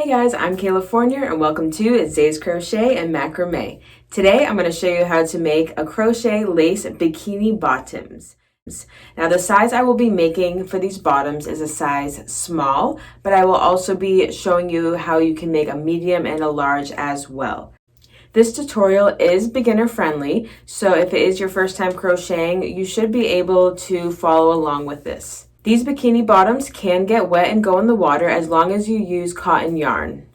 Hey guys, I'm Kayla Fournier and welcome to Zay's Crochet and Macrame. Today I'm going to show you how to make a crochet lace bikini bottoms. Now the size I will be making for these bottoms is a size small, but I will also be showing you how you can make a medium and a large as well. This tutorial is beginner friendly, so if it is your first time crocheting, you should be able to follow along with this. These bikini bottoms can get wet and go in the water as long as you use cotton yarn.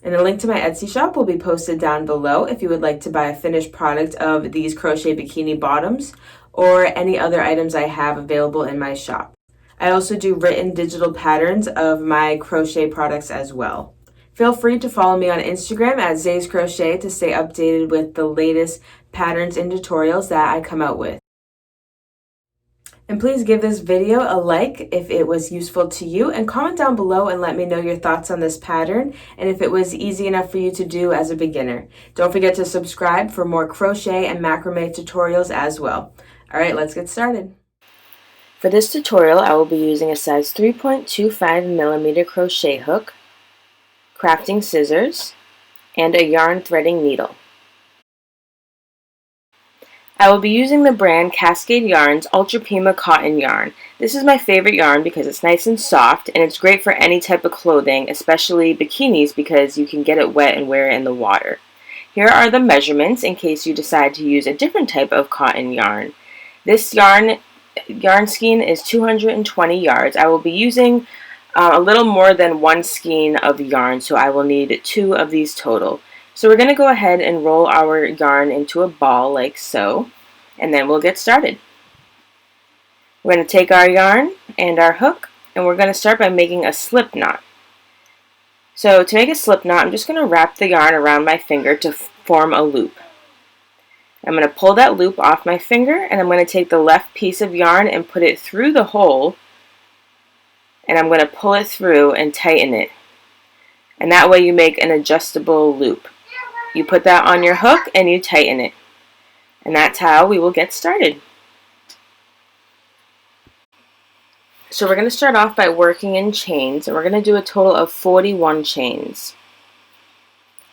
And a link to my Etsy shop will be posted down below if you would like to buy a finished product of these crochet bikini bottoms or any other items I have available in my shop. I also do written digital patterns of my crochet products as well. Feel free to follow me on Instagram at Zay's Crochet to stay updated with the latest patterns and tutorials that I come out with. And please give this video a like if it was useful to you, and comment down below and let me know your thoughts on this pattern and if it was easy enough for you to do as a beginner. Don't forget to subscribe for more crochet and macrame tutorials as well. Alright, let's get started. For this tutorial, I will be using a size 3.25mm crochet hook, crafting scissors, and a yarn threading needle. I will be using the brand Cascade Yarn's Ultra Pima cotton yarn. This is my favorite yarn because it's nice and soft, and it's great for any type of clothing, especially bikinis, because you can get it wet and wear it in the water. Here are the measurements in case you decide to use a different type of cotton yarn. This yarn skein is 220 yards. I will be using a little more than one skein of yarn, so I will need 2 of these total. So we're going to go ahead and roll our yarn into a ball like so, and then we'll get started. We're going to take our yarn and our hook, and we're going to start by making a slip knot. So to make a slip knot, I'm just going to wrap the yarn around my finger to form a loop. I'm going to pull that loop off my finger, and I'm going to take the left piece of yarn and put it through the hole, and I'm going to pull it through and tighten it. And that way you make an adjustable loop. You put that on your hook and you tighten it. And that's how we will get started. So we're going to start off by working in chains, and we're going to do a total of 41 chains.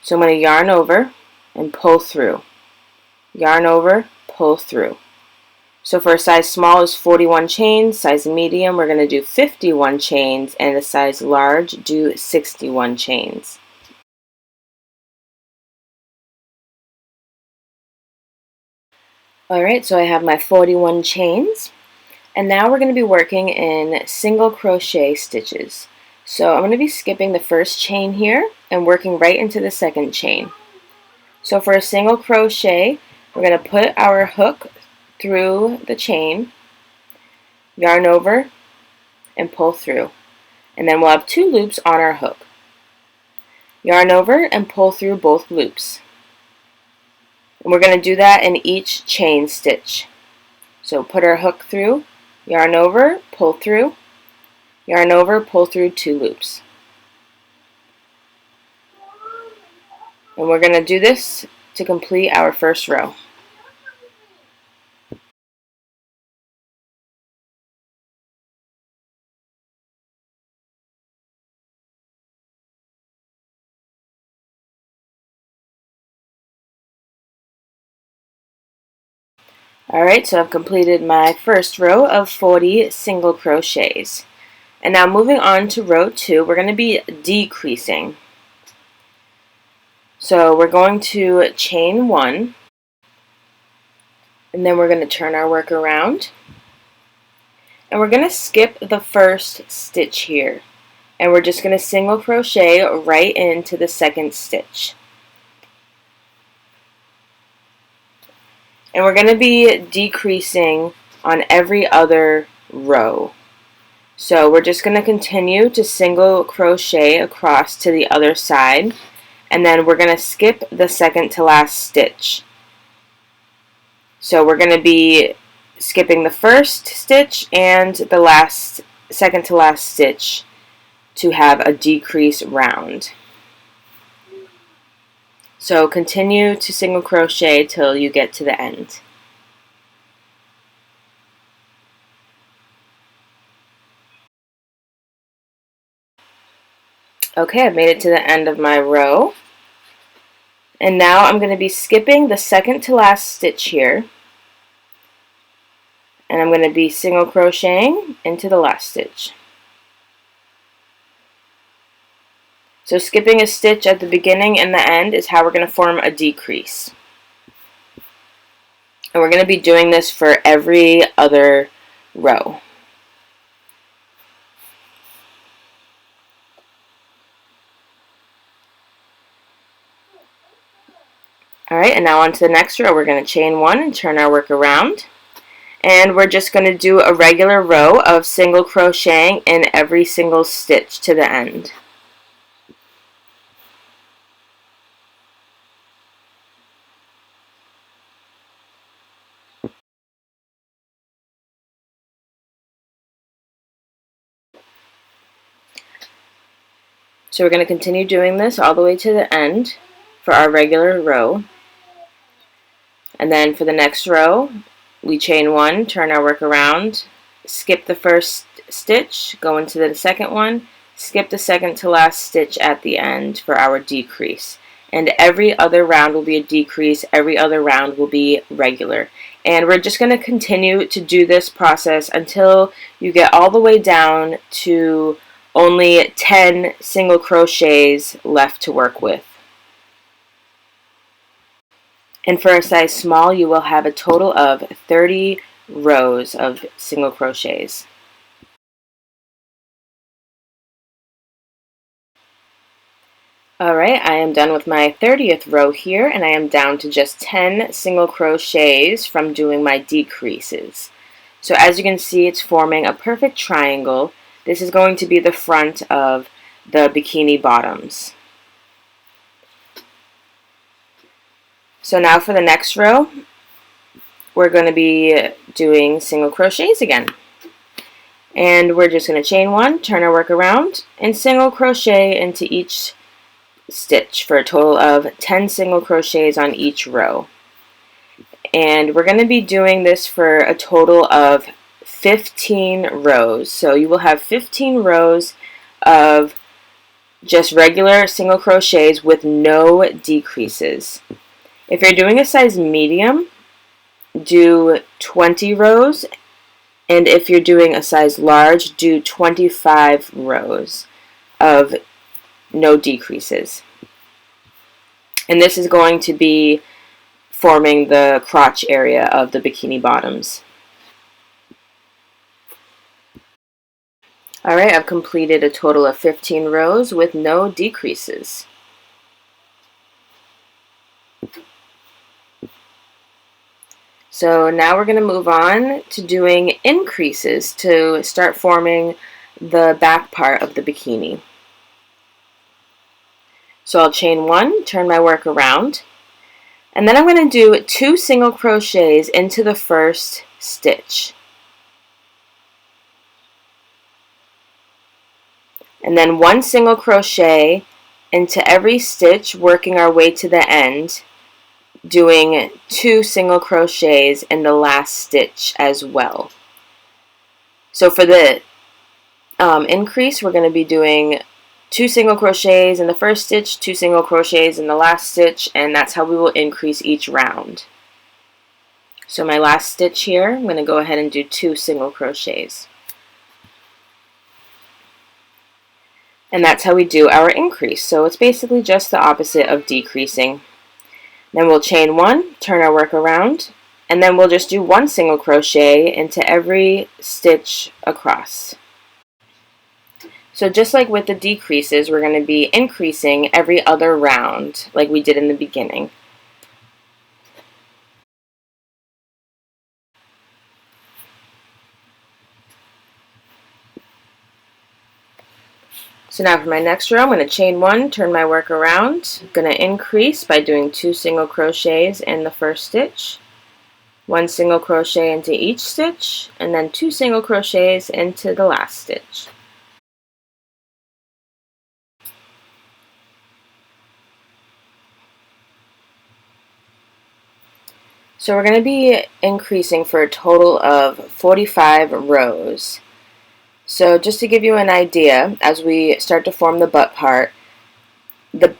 So I'm going to yarn over and pull through. Yarn over, pull through. So for a size small is 41 chains, size medium we're going to do 51 chains, and a size large do 61 chains. Alright, so I have my 41 chains, and now we're going to be working in single crochet stitches. So I'm going to be skipping the first chain here and working right into the second chain. So for a single crochet, we're going to put our hook through the chain, yarn over, and pull through. And then we'll have 2 loops on our hook. Yarn over and pull through both loops. And we're going to do that in each chain stitch. So put our hook through, yarn over, pull through, yarn over, pull through 2 loops. And we're going to do this to complete our first row. Alright, so I've completed my first row of 40 single crochets. And now moving on to row 2, we're going to be decreasing. So we're going to chain 1, and then we're going to turn our work around. And we're going to skip the first stitch here. And we're just going to single crochet right into the second stitch. And we're going to be decreasing on every other row. So we're just going to continue to single crochet across to the other side, and then we're going to skip the second to last stitch. So we're going to be skipping the first stitch and the second to last stitch to have a decrease round. So continue to single crochet till you get to the end. Okay, I've made it to the end of my row. And now I'm going to be skipping the second to last stitch here. And I'm going to be single crocheting into the last stitch. So skipping a stitch at the beginning and the end is how we're going to form a decrease. And we're going to be doing this for every other row. Alright, and now on to the next row. We're going to chain one and turn our work around. And we're just going to do a regular row of single crocheting in every single stitch to the end. So we're going to continue doing this all the way to the end for our regular row. And then for the next row, we chain one, turn our work around, skip the first stitch, go into the second one, skip the second to last stitch at the end for our decrease. And every other round will be a decrease, every other round will be regular. And we're just going to continue to do this process until you get all the way down to only 10 single crochets left to work with. And for a size small, you will have a total of 30 rows of single crochets. Alright, I am done with my 30th row here, and I am down to just 10 single crochets from doing my decreases. So as you can see, it's forming a perfect triangle. This is going to be the front of the bikini bottoms. So now for the next row, we're going to be doing single crochets again. And we're just going to chain one, turn our work around, and single crochet into each stitch for a total of 10 single crochets on each row. And we're going to be doing this for a total of 15 rows. So you will have 15 rows of just regular single crochets with no decreases. If you're doing a size medium, do 20 rows, and if you're doing a size large, do 25 rows of no decreases. And this is going to be forming the crotch area of the bikini bottoms. Alright, I've completed a total of 15 rows with no decreases. So now we're going to move on to doing increases to start forming the back part of the bikini. So I'll chain one, turn my work around, and then I'm going to do 2 single crochets into the first stitch. And then 1 single crochet into every stitch, working our way to the end, doing 2 single crochets in the last stitch as well. So for the increase, we're going to be doing 2 single crochets in the first stitch, 2 single crochets in the last stitch, and that's how we will increase each round. So my last stitch here, I'm going to go ahead and do 2 single crochets. And that's how we do our increase. So it's basically just the opposite of decreasing. Then we'll chain one, turn our work around, and then we'll just do 1 single crochet into every stitch across. So just like with the decreases, we're going to be increasing every other round like we did in the beginning. So now for my next row, I'm going to chain one, turn my work around. I'm going to increase by doing 2 single crochets in the first stitch, 1 single crochet into each stitch, and then 2 single crochets into the last stitch. So we're going to be increasing for a total of 45 rows. So just to give you an idea, as we start to form the butt part, the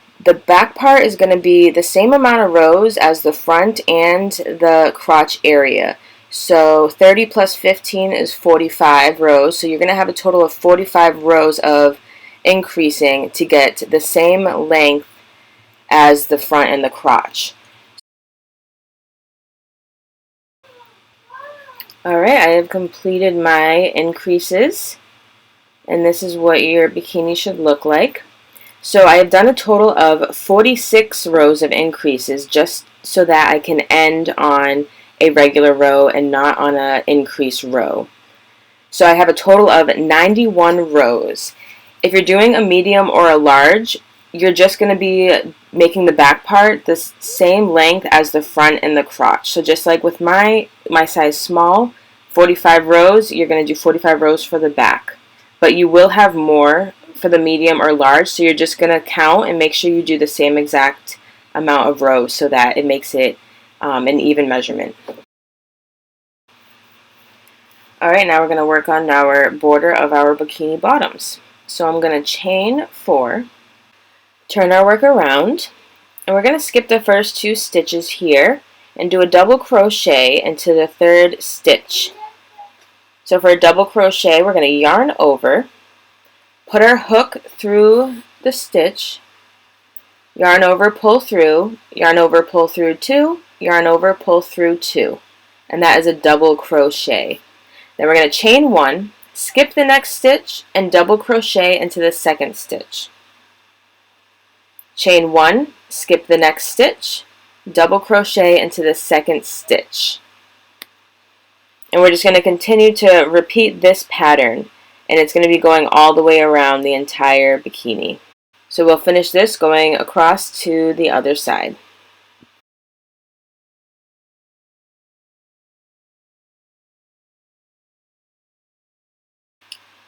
back part is going to be the same amount of rows as the front and the crotch area. So 30 plus 15 is 45 rows. So you're going to have a total of 45 rows of increasing to get the same length as the front and the crotch. Alright, I have completed my increases, and this is what your bikini should look like. So I have done a total of 46 rows of increases just so that I can end on a regular row and not on an increased row. So I have a total of 91 rows. If you're doing a medium or a large, you're just going to be making the back part the same length as the front and the crotch. So just like with my size small, 45 rows, you're going to do 45 rows for the back. But you will have more for the medium or large, so you're just going to count and make sure you do the same exact amount of rows so that it makes it an even measurement. Alright, now we're going to work on our border of our bikini bottoms. So I'm going to chain 4, turn our work around, and we're going to skip the first 2 stitches here and do a double crochet into the 3rd stitch. So for a double crochet, we're going to yarn over, put our hook through the stitch, yarn over, pull through, yarn over, pull through 2, yarn over, pull through 2. And that is a double crochet. Then we're going to chain 1, skip the next stitch, and double crochet into the 2nd stitch. Chain 1, skip the next stitch, double crochet into the 2nd stitch. And we're just going to continue to repeat this pattern, and it's going to be going all the way around the entire bikini. So we'll finish this going across to the other side.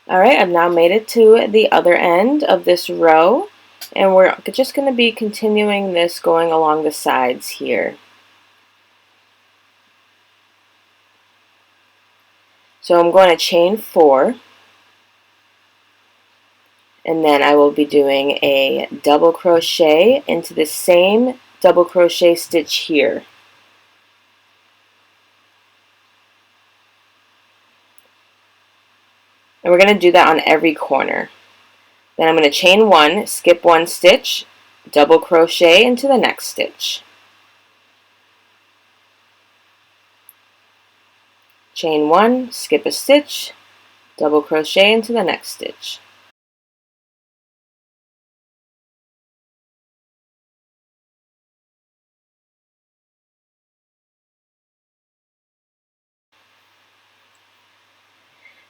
Alright, I've now made it to the other end of this row, and we're just going to be continuing this going along the sides here. So I'm going to chain 4, and then I will be doing a double crochet into the same double crochet stitch here. And we're going to do that on every corner. Then I'm going to chain 1, skip 1 stitch, double crochet into the next stitch. Chain 1, skip a stitch, double crochet into the next stitch.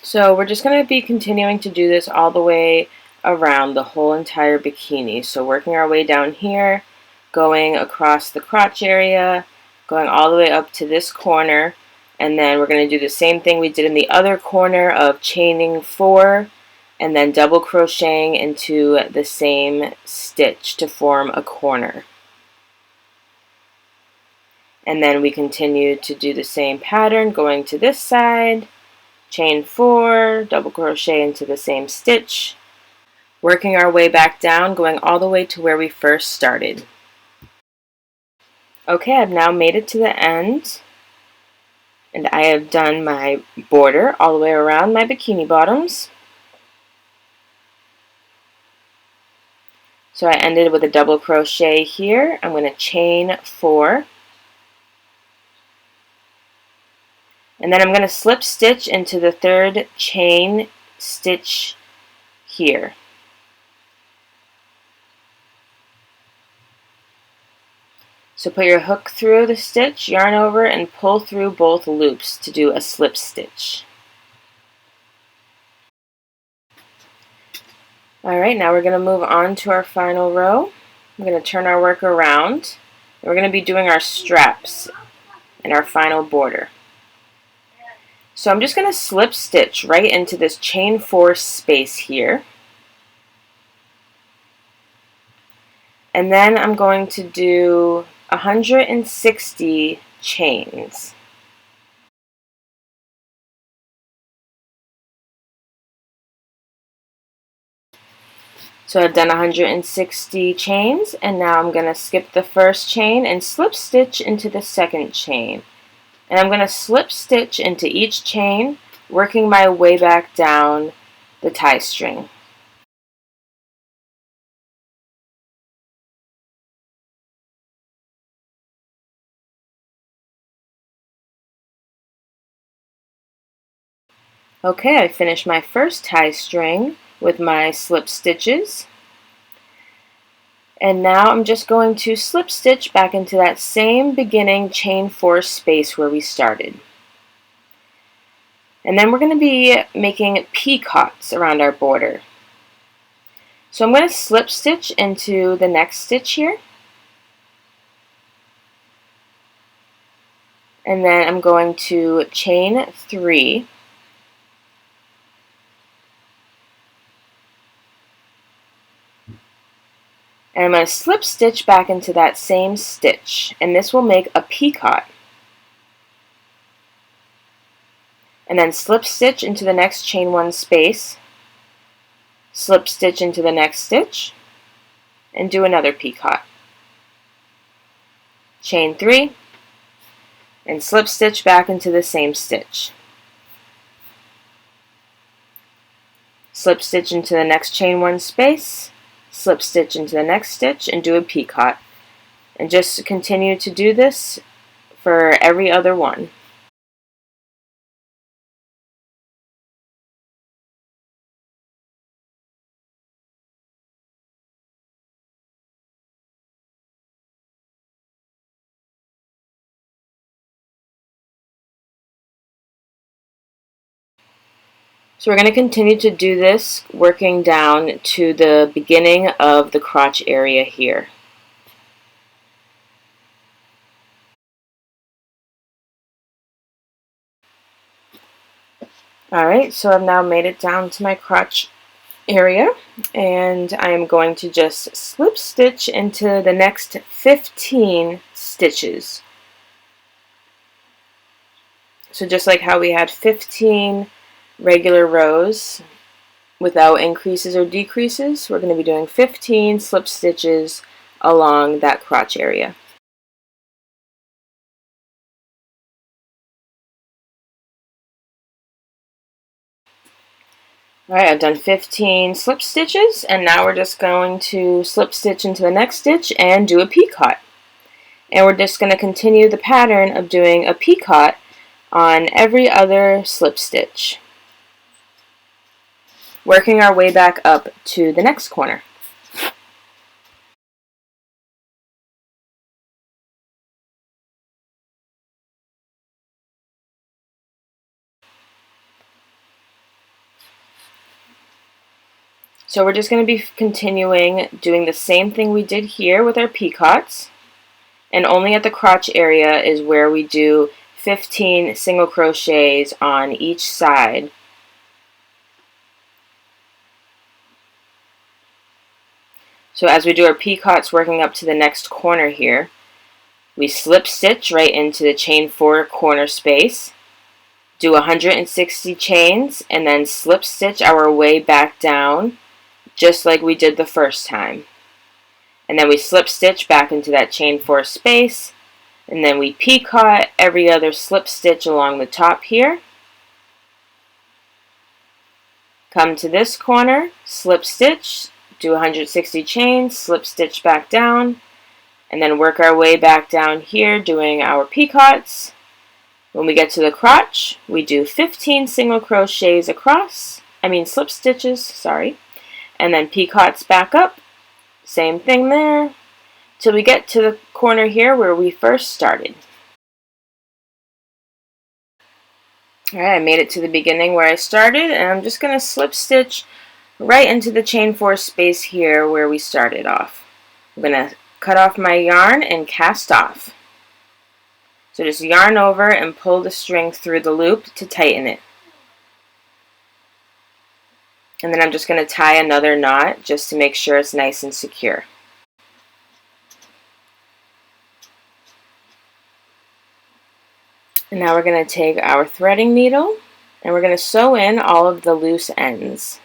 So we're just going to be continuing to do this all the way around the whole entire bikini. So working our way down here, going across the crotch area, going all the way up to this corner, and then we're going to do the same thing we did in the other corner of chaining 4 and then double crocheting into the same stitch to form a corner. And then we continue to do the same pattern going to this side, chain 4, double crochet into the same stitch, working our way back down, going all the way to where we first started. Okay, I've now made it to the end, and I have done my border all the way around my bikini bottoms. So I ended with a double crochet here. I'm going to chain 4, and then I'm going to slip stitch into the 3rd chain stitch here. So put your hook through the stitch, yarn over, and pull through both loops to do a slip stitch. Alright, now we're going to move on to our final row. I'm going to turn our work around. We're going to be doing our straps and our final border. So I'm just going to slip stitch right into this chain 4 space here. And then I'm going to do 160 chains. So I've done 160 chains, and now I'm going to skip the first chain and slip stitch into the second chain. And I'm going to slip stitch into each chain, working my way back down the tie string. Okay, I finished my first tie string with my slip stitches. And now I'm just going to slip stitch back into that same beginning chain 4 space where we started. And then we're going to be making peacocks around our border. So I'm going to slip stitch into the next stitch here. And then I'm going to chain 3. And I'm going to slip stitch back into that same stitch, and this will make a peacock. And then slip stitch into the next chain 1 space, slip stitch into the next stitch, and do another peacock. Chain 3, and slip stitch back into the same stitch. Slip stitch into the next chain 1 space, slip stitch into the next stitch, and do a peacock. And just continue to do this for every other one. So we're going to continue to do this, working down to the beginning of the crotch area here. Alright, so I've now made it down to my crotch area, and I am going to just slip stitch into the next 15 stitches. So just like how we had 15 regular rows without increases or decreases, we're going to be doing 15 slip stitches along that crotch area. Alright, I've done 15 slip stitches, and now we're just going to slip stitch into the next stitch and do a peacock. And we're just going to continue the pattern of doing a peacock on every other slip stitch, working our way back up to the next corner. So we're just going to be continuing doing the same thing we did here with our peacocks, and only at the crotch area is where we do 15 single crochets on each side. So as we do our peacocks working up to the next corner here, we slip stitch right into the chain 4 corner space, do 160 chains, and then slip stitch our way back down just like we did the first time. And then we slip stitch back into that chain 4 space, and then we peacock every other slip stitch along the top here. Come to this corner, slip stitch, do 160 chains, slip stitch back down, and then work our way back down here doing our peacocks. When we get to the crotch, we do 15 single crochets across, slip stitches, sorry, and then peacocks back up, same thing there, till we get to the corner here where we first started. Alright, I made it to the beginning where I started, and I'm just going to slip stitch right into the chain 4 space here where we started off. I'm going to cut off my yarn and cast off. So just yarn over and pull the string through the loop to tighten it. And then I'm just going to tie another knot just to make sure it's nice and secure. And now we're going to take our threading needle and we're going to sew in all of the loose ends.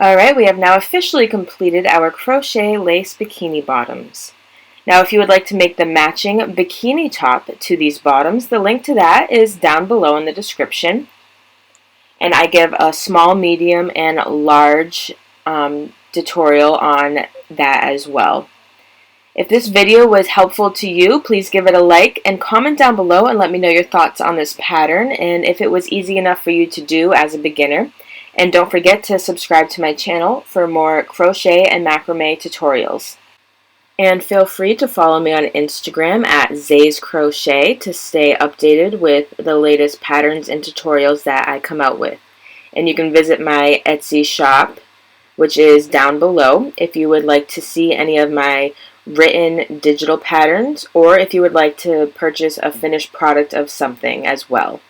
Alright, we have now officially completed our crochet lace bikini bottoms. Now if you would like to make the matching bikini top to these bottoms, the link to that is down below in the description. And I give a small, medium, and large tutorial on that as well. If this video was helpful to you, please give it a like and comment down below and let me know your thoughts on this pattern and if it was easy enough for you to do as a beginner. And don't forget to subscribe to my channel for more crochet and macrame tutorials. And feel free to follow me on Instagram at scizzors to stay updated with the latest patterns and tutorials that I come out with. And you can visit my Etsy shop, which is down below, if you would like to see any of my written digital patterns or if you would like to purchase a finished product of something as well.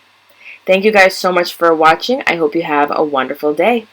Thank you guys so much for watching. I hope you have a wonderful day.